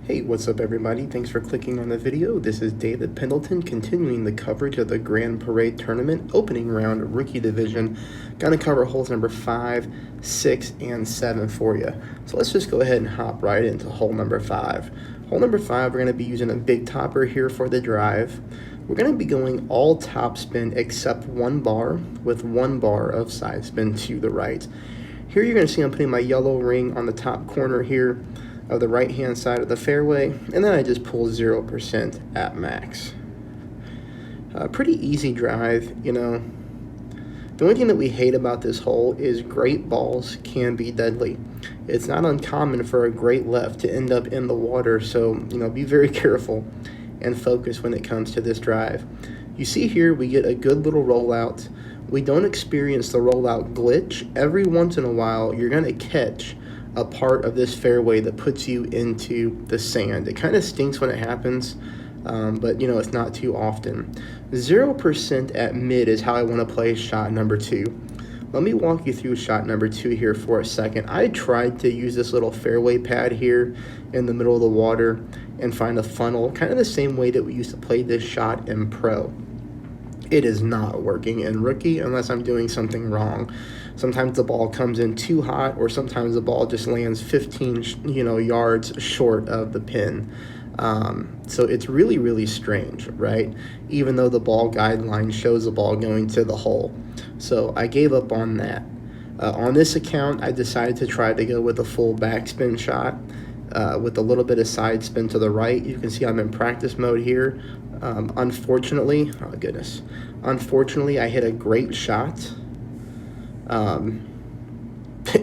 Hey, what's up everybody? Thanks for clicking on the video. This is David Pendleton continuing the coverage of the Grand Parade Tournament opening round rookie division. Gonna cover holes number 5, 6, and 7 for you. So let's just go ahead and hop right into hole number 5. Hole number 5, we're gonna be using a big topper here for the drive. We're gonna be going all top spin except one bar with 1 bar of side spin to the right. Here you're gonna see I'm putting my yellow ring on the top corner here of the right hand side of the fairway, and then I just pull 0% at max. Pretty easy drive, you know. The only thing that we hate about this hole is great balls can be deadly. It's not uncommon for a great left to end up in the water, so be very careful and focus when it comes to this drive. You see here we get a good little rollout. We don't experience the rollout glitch. Every once in a while you're going to catch a part of this fairway that puts you into the sand. It kind of stinks when it happens, but it's not too often. 0% at mid is how I want to play shot number 2. Let me walk you through shot number 2 here for a second. I tried to use this little fairway pad here in the middle of the water and find a funnel, kind of the same way that we used to play this shot in pro. It is not working in rookie unless I'm doing something wrong. Sometimes the ball comes in too hot, or sometimes the ball just lands 15 yards short of the pin. So it's really, really strange, right? Even though the ball guideline shows the ball going to the hole. So I gave up on that. On this account, I decided to try to go with a full backspin shot with a little bit of side spin to the right. You can see I'm in practice mode here. Unfortunately, I hit a great shot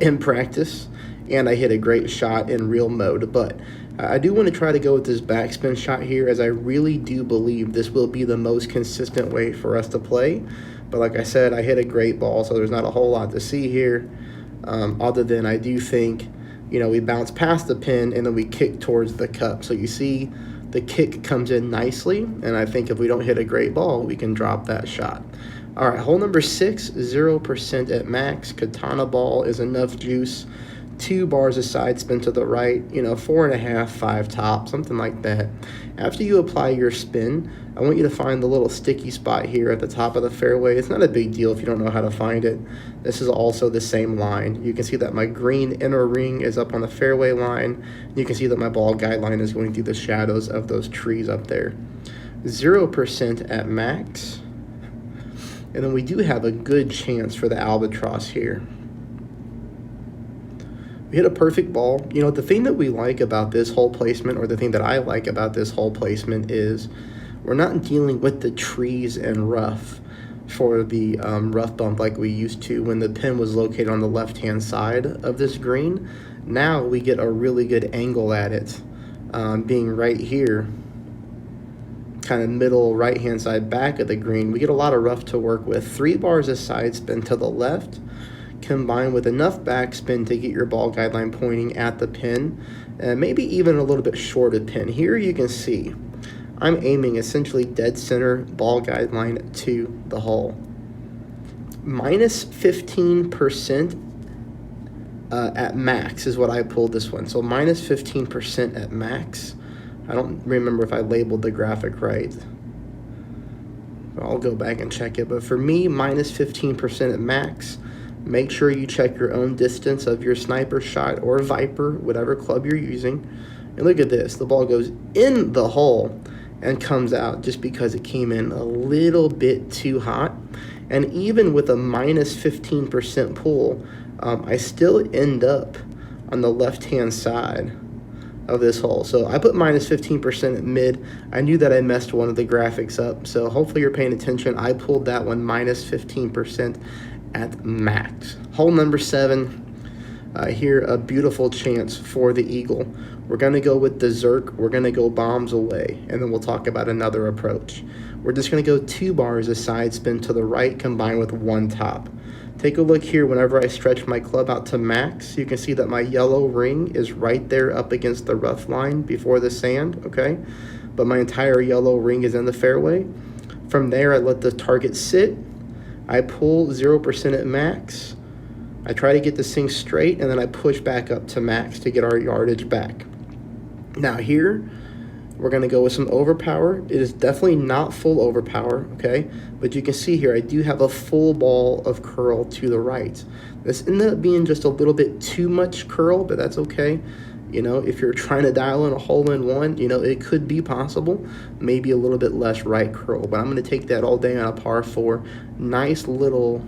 in practice, and I hit a great shot in real mode, but I do want to try to go with this backspin shot here, as I really do believe this will be the most consistent way for us to play. But like I said, I hit a great ball, so there's not a whole lot to see here, other than I do think we bounce past the pin and then we kick towards the cup. So you see the kick comes in nicely, and I think if we don't hit a great ball, we can drop that shot. All right, hole number 6, 0% at max. Katana ball is enough juice. 2 bars of side spin to the right, 4.5, 5 top, something like that. After you apply your spin, I want you to find the little sticky spot here at the top of the fairway. It's not a big deal if you don't know how to find it. This is also the same line. You can see that my green inner ring is up on the fairway line. You can see that my ball guideline is going through the shadows of those trees up there. 0% at max. And then we do have a good chance for the albatross here. We hit a perfect ball. The thing that we like about this hole placement, or the thing that I like about this hole placement, is we're not dealing with the trees and rough for the rough bump like we used to when the pin was located on the left-hand side of this green. Now we get a really good angle at it, being right here, kind of middle right-hand side back of the green. We get a lot of rough to work with. 3 bars of side spin to the left, combined with enough backspin to get your ball guideline pointing at the pin, and maybe even a little bit short of pin. Here you can see I'm aiming essentially dead center, ball guideline to the hole. Minus 15% at max is what I pulled this one. So minus 15% at max. I don't remember if I labeled the graphic right. I'll go back and check it. But for me, minus 15% at max. Make sure you check your own distance of your sniper shot or Viper, whatever club you're using. And look at this. The ball goes in the hole and comes out just because it came in a little bit too hot. And even with a minus 15% pull, I still end up on the left-hand side of this hole. So I put minus 15% at mid. I knew that I messed one of the graphics up, so hopefully you're paying attention. I pulled that one minus 15% at max. Hole number 7, here a beautiful chance for the eagle. We're going to go with the Zerk. We're going to go bombs away, and then we'll talk about another approach. We're just going to go 2 bars of side spin to the right combined with 1 top. Take a look here. Whenever I stretch my club out to max, you can see that my yellow ring is right there up against the rough line before the sand, okay? But my entire yellow ring is in the fairway. From there, I let the target sit. I pull 0% at max. I try to get this thing straight, and then I push back up to max to get our yardage back. Now here, we're going to go with some overpower. It is definitely not full overpower, okay? But you can see here, I do have a full ball of curl to the right. This ended up being just a little bit too much curl, but that's okay. You know, if you're trying to dial in a hole-in-one, you know, it could be possible. Maybe a little bit less right curl, but I'm going to take that all day on a par 4. Nice little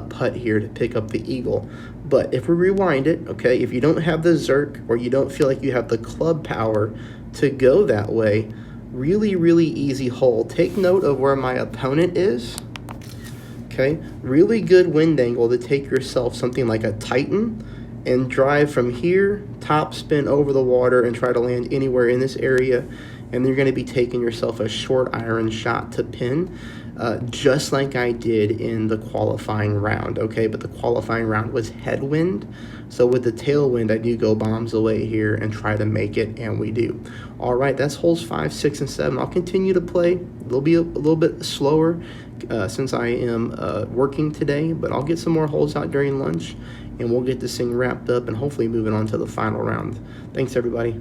putt here to pick up the eagle. But if we rewind it, okay, if you don't have the Zerk or you don't feel like you have the club power to go that way, really, really easy hole. Take note of where my opponent is. Okay, really good wind angle to take yourself something like a Titan and drive from here, top spin over the water and try to land anywhere in this area. And you're going to be taking yourself a short iron shot to pin, just like I did in the qualifying round, okay? But the qualifying round was headwind. So with the tailwind, I do go bombs away here and try to make it, and we do. All right, that's holes 5, 6, and 7. I'll continue to play. They'll be a little bit slower since I am working today, but I'll get some more holes out during lunch, and we'll get this thing wrapped up and hopefully moving on to the final round. Thanks, everybody.